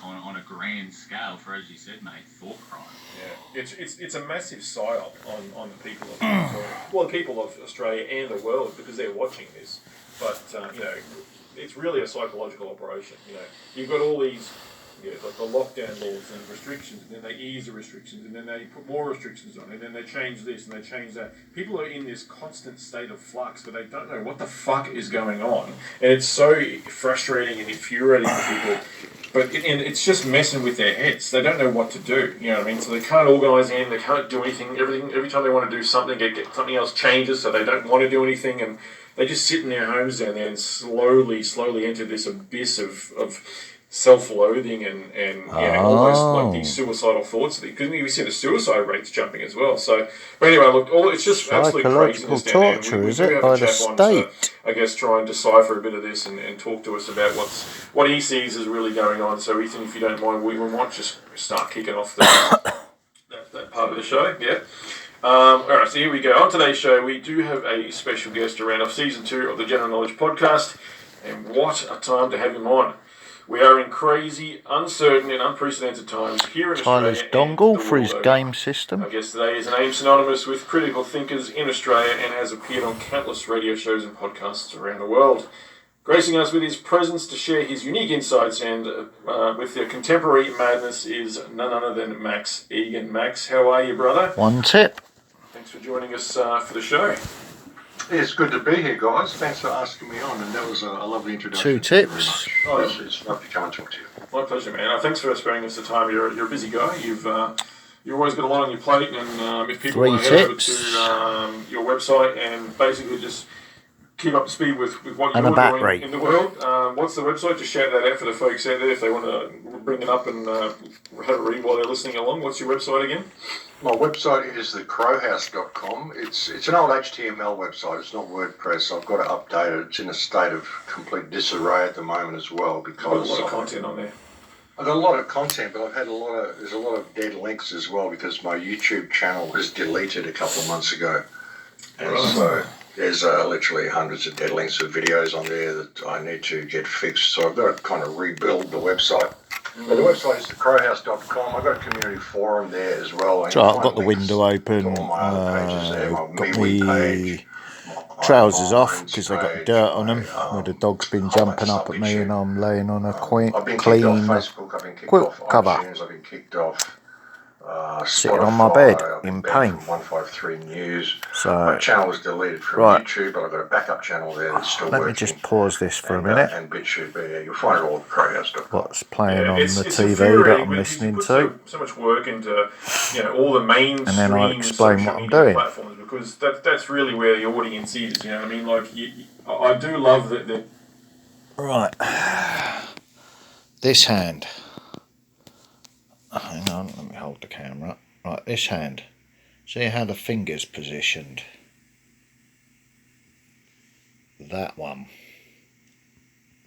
on a grand scale for, as you said, mate, thought crime. Yeah, it's a massive psyop on the people of Victoria. Well, the people of Australia and the world, because they're watching this. But you know, it's really a psychological operation. You know, you've got all these, like the lockdown laws and restrictions, and then they ease the restrictions, and then they put more restrictions on, and then they change this and they change that. People are in this constant state of flux, but they don't know what the fuck is going on, and it's so frustrating and infuriating for people. But it's just messing with their heads. They don't know what to do. You know what I mean? So they can't organise anything. They can't do anything. Every time they want to do something, get something else changes. So they don't want to do anything, and they just sit in their homes down there and slowly enter this abyss of self-loathing and almost like these suicidal thoughts. Because we see the suicide rates jumping as well. So, but anyway, look, it's just absolute craziness down there. Torture, we is do it, have by a the chap on to, state? I guess, try and decipher a bit of this and talk to us about what he sees is really going on. So, Ethan, if you don't mind, we might just start kicking off that part of the show. Yeah. All right, so here we go. On today's show, we do have a special guest to round off Season 2 of the General Knowledge Podcast, and what a time to have him on. We are in crazy, uncertain, and unprecedented times here in Tyler's Australia. dongle for his game system. Our guest today is a name synonymous with critical thinkers in Australia and has appeared on countless radio shows and podcasts around the world. Gracing us with his presence to share his unique insights and with their contemporary madness is none other than Max Egan. Max, how are you, brother? One tip. Thanks for joining us for the show. Yeah, it's good to be here, guys. Thanks for asking me on, and that was a lovely introduction. 2 tips. Oh, it's lovely to come and talk to you. My pleasure, man. Thanks for sparing us the time. You're a busy guy. You've always got a lot on your plate, and if people want to head over to your website and basically just keep up to speed with what you're doing in the world, what's the website? Just shout that out for the folks out there if they want to bring it up and have a read while they're listening along. What's your website again? My website is thecrowhouse.com. It's an old HTML website. It's not WordPress. I've got to update it. It's in a state of complete disarray at the moment as well because a lot of content on there. I've got a lot of content, but there's a lot of dead links as well because my YouTube channel was deleted a couple of months ago. And so there's literally hundreds of dead links of videos on there that I need to get fixed. So I've got to kind of rebuild the website. But the website is thecrowhouse.com. I've got a community forum there as well. So I've got the window open, got my trousers off because they got dirt on them where the dog's been jumping up at me and I'm laying on a clean quilt cover. I've been kicked off sitting on my bed in pain. 153 News. So my channel was deleted from YouTube, but I've got a backup channel there that's still working. Let me just pause this for a minute. And BitChute, yeah, you'll find it all at crowhouse.com. What's playing on the TV that I'm listening to? So much work into all the mainstream and then I'll explain what I'm doing. Platforms because that's really where the audience is. You know what I mean? Like I do love that. Right, this hand. Hang on, let me hold the camera. Right, this hand. See how the finger's positioned? That one,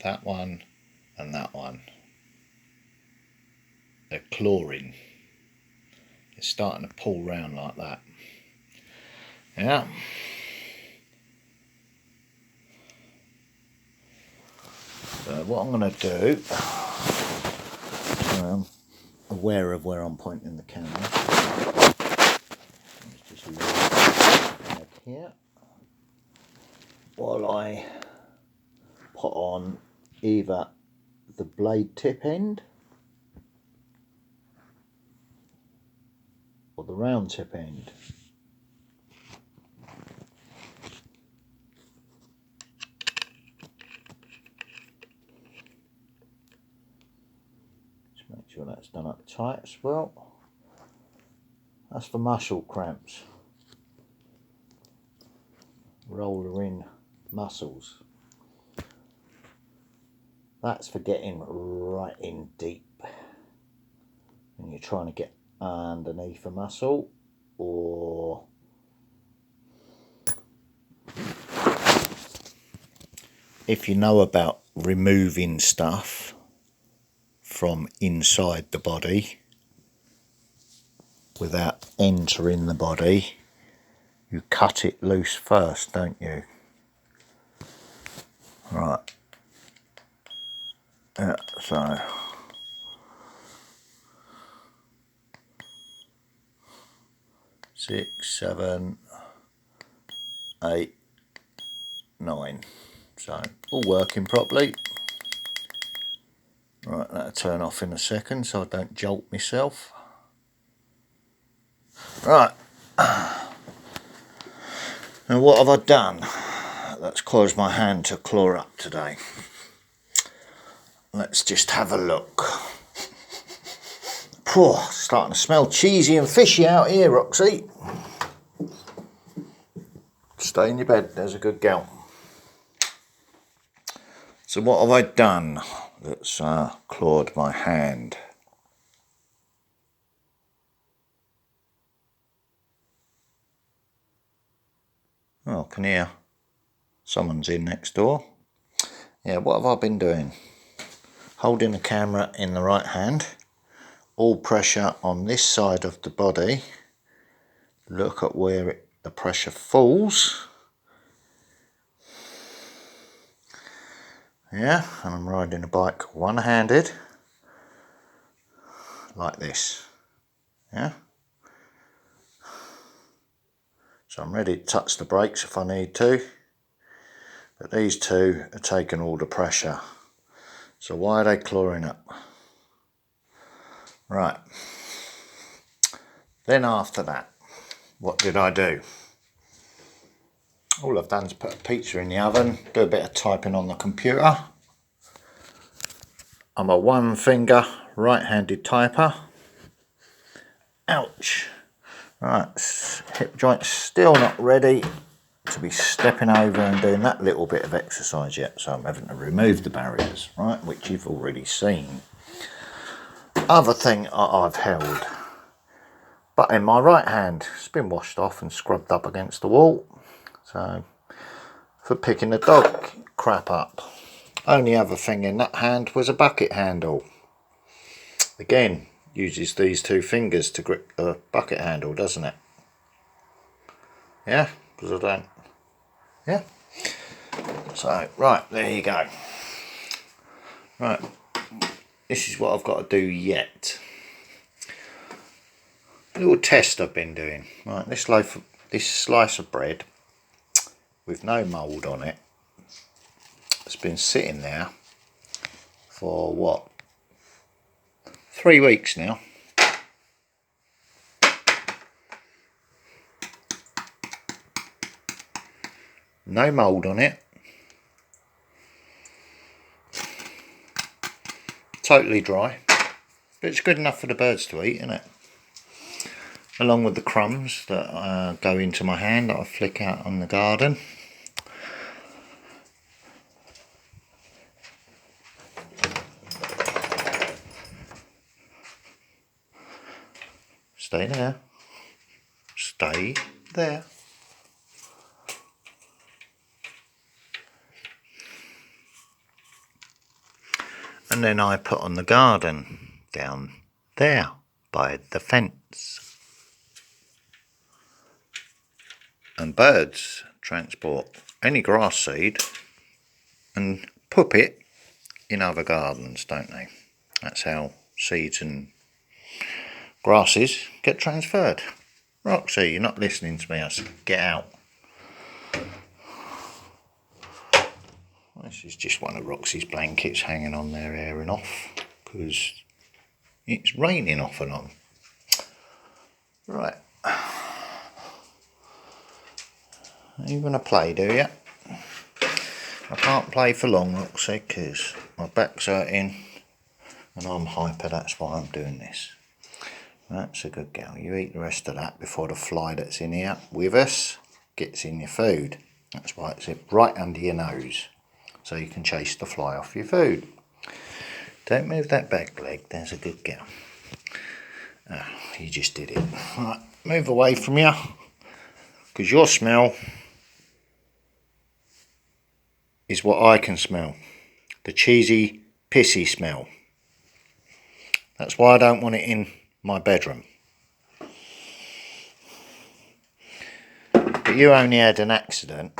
and that one. They're clawing. It's starting to pull round like that. Yeah. So what I'm going to do, aware of where I'm pointing the camera. Let's just leave it here while I put on either the blade tip end or the round tip end. Make sure that's done up tight as well. That's for muscle cramps. Roller in muscles. That's for getting right in deep when you're trying to get underneath a muscle, or if you know about removing stuff from inside the body without entering the body, you cut it loose first, don't you? Right. Yeah, so 6, 7, 8, 9. So all working properly. Right, that'll turn off in a second so I don't jolt myself. Right. Now what have I done that's caused my hand to claw up today? Let's just have a look. Starting to smell cheesy and fishy out here, Roxy. Stay in your bed, there's a good gal. So what have I done that's clawed my hand? Oh, I can hear someone's in next door. Yeah, what have I been doing? Holding the camera in the right hand, all pressure on this side of the body. Look at where the pressure falls. Yeah, and I'm riding a bike one-handed, like this. Yeah. So I'm ready to touch the brakes if I need to. But these two are taking all the pressure. So why are they clawing up? Right. Then after that, what did I do? All I've done is put a pizza in the oven, do a bit of typing on the computer. I'm a one finger right-handed typer. Ouch. Right, hip joint's still not ready to be stepping over and doing that little bit of exercise yet, so I'm having to remove the barriers, right, which you've already seen. Other thing I've held, but in my right hand, it's been washed off and scrubbed up against the wall, so for picking the dog crap up. Only other thing in that hand was a bucket handle. Again, uses these two fingers to grip the bucket handle, doesn't it? Yeah, because I don't. Yeah. So, right, there you go. Right, this is what I've got to do yet. A little test I've been doing. Right, this slice of bread with no mould on it, it's been sitting there for what? 3 weeks now. No mould on it. Totally dry. But it's good enough for the birds to eat, isn't it? Along with the crumbs that go into my hand that I flick out on the garden. Stay there. Stay there. And then I put on the garden down there by the fence. And birds transport any grass seed and poop it in other gardens, don't they? That's how seeds and grasses get transferred. Roxy, you're not listening to me. I said, get out. This is just one of Roxy's blankets hanging on there, airing off, because it's raining off and on. Right. You're going to play, do you? I can't play for long, Roxy, because my back's hurting and I'm hyper, that's why I'm doing this. That's a good girl. You eat the rest of that before the fly that's in here with us gets in your food. That's why it's right under your nose, so you can chase the fly off your food. Don't move that back leg, there's a good girl. Oh, you just did it. Right, move away from you, because your smell is what I can smell. The cheesy, pissy smell. That's why I don't want it in my bedroom. But you only had an accident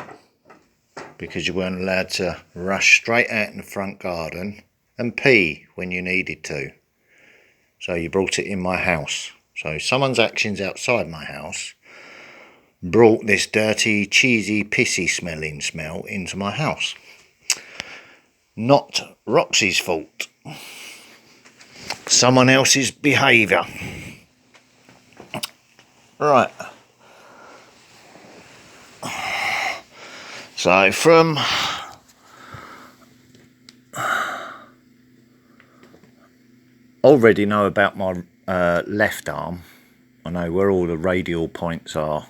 because you weren't allowed to rush straight out in the front garden and pee when you needed to. So you brought it in my house. So someone's actions outside my house brought this dirty, cheesy, pissy smelling smell into my house. Not Roxy's fault. Someone else's behaviour. Right. So from already know about my left arm. I know where all the radial points are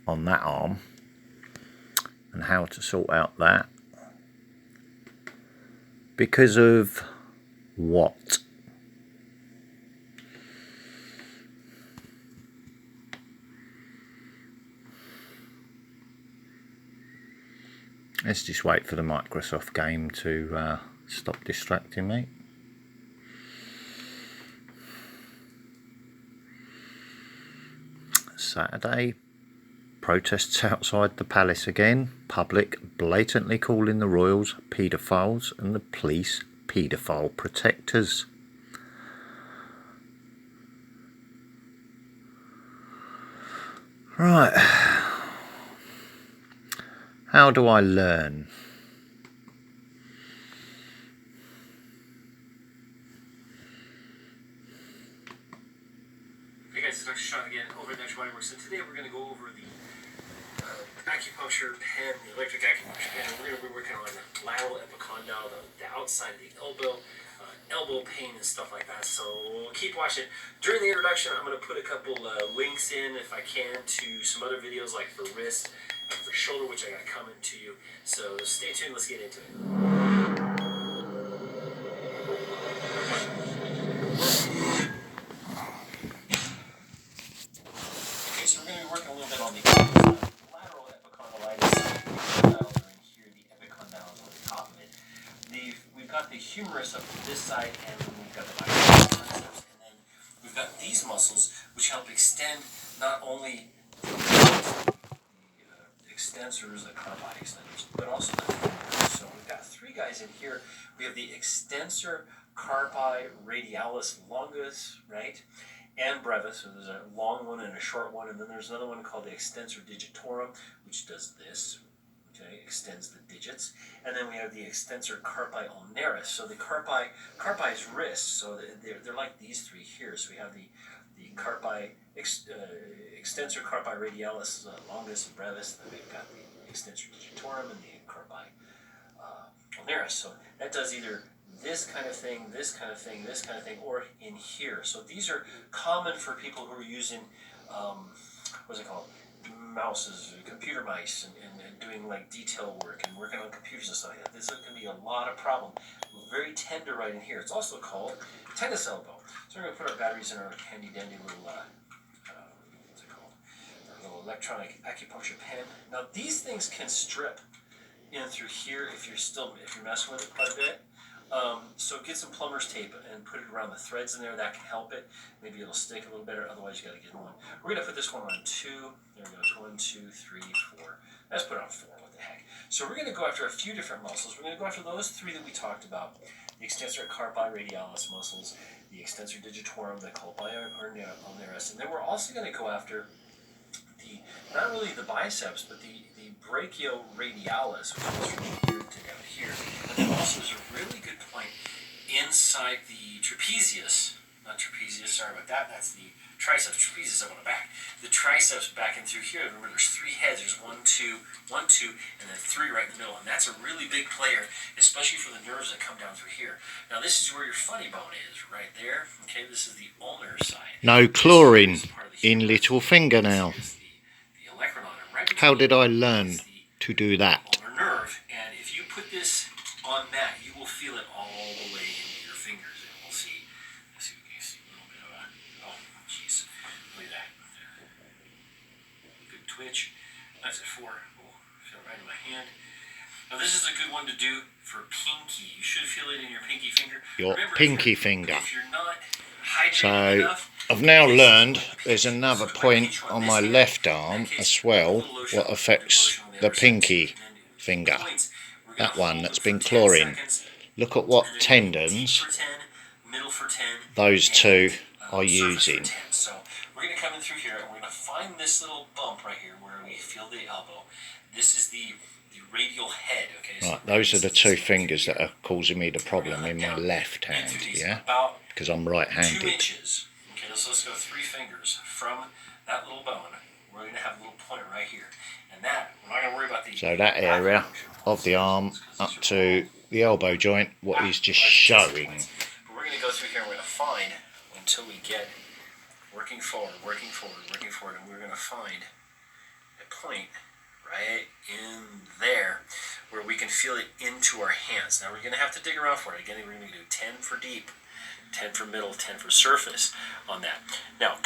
on that arm and how to sort out that. Because of what? Let's just wait for the Microsoft game to stop distracting me. Saturday, protests outside the palace again. Public blatantly calling the royals paedophiles and the police paedophile protectors. Right. How do I learn? Hey guys, it's Dr. Sean again over at Natural Body Works, and today we're going to go over the acupuncture pen, the electric acupuncture pen, and we're going to be working on lateral epicondyle, the outside of the elbow pain and stuff like that. So keep watching. During the introduction, I'm going to put a couple links in, if I can, to some other videos like for wrist and for shoulder, which I got coming to you. So stay tuned. Let's get into it. Okay, so we're going to be working a little bit on the lateral epicondylitis. Epicondyles are in here. The epicondyle is on the top of it. We've got the humerus up to this side, and we've got the biceps, and then we've got these muscles which help extend not only the extensors, the carpi extenders, but also the fingers. So we've got three guys in here. We have the extensor carpi radialis longus, right, and brevis. So there's a long one and a short one, and then there's another one called the extensor digitorum, which does this. Okay, extends the digits, and then we have the extensor carpi ulnaris. So the carpi is wrist, so they're like these three here. So we have the carpi extensor carpi radialis longus and brevis. Then we've got the extensor digitorum and the carpi ulnaris. So that does either this kind of thing, this kind of thing, this kind of thing, or in here. So these are common for people who are using what's it called? Mouses, computer mice, and doing like detail work and working on computers and stuff like that. This is going to be a lot of problem. Very tender right in here. It's also called tennis elbow. So we're going to put our batteries in our handy dandy little what's it called? Our little electronic acupuncture pen. Now these things can strip in through here if you're messing with it quite a bit. So get some plumber's tape and put it around the threads in there. That can help it. Maybe it'll stick a little better. Otherwise, you got to get one. We're going to put this one on 2. There we go. 1, 2, 3, 4. Let's put it on 4. What the heck? So we're going to go after a few different muscles. We're going to go after those three that we talked about. The extensor carpi radialis muscles, the extensor digitorum, the carpi ulnaris. And then we're also going to go after not really the biceps, but the brachioradialis, which goes from here to down here. And then also there's a really good point inside the trapezius, not trapezius, sorry about that, that's the triceps, trapezius up on the back. The triceps back in through here, remember there's 3 heads, there's 1, 2, 1, 2, and then 3 right in the middle, and that's a really big player, especially for the nerves that come down through here. Now this is where your funny bone is, right there, okay, this is the ulnar side. No chlorine in little finger now. Right, how did I learn to do that? Ulnar nerve, and if you put this on that, you will feel it all the way into your fingers, and we'll see. Let's see if we can see a little bit of oh, jeez, look at that. Good twitch. That's at 4. Oh, feel it right in my hand. Now this is a good one to do for pinky. You should feel it in your pinky finger. Your Remember, pinky finger. If you're not hydrated So enough, I've now learned there's another point on my left arm as well what affects the pinky finger. That one that's been chlorine. Look at what tendons those two are using. So we're going to come in through here and we're going to find this little bump right here where we feel the elbow. This is the radial head, okay? So right, those are the two fingers that are causing me the problem in my left hand, yeah? Because I'm 2 right-handed. inches. Okay, so let's go 3 fingers from that little bone. We're going to have a little point right here. And that, we're not going to worry about the... So that area of the arm up to the elbow joint, what he's just showing. But we're going to go through here and we're going to find, until we get working forward, and we're going to find a point right in there where we can feel it into our hands. Now we're going to have to dig around for it. Again, we're going to do 10 for deep, 10 for middle, 10 for surface on that. Now,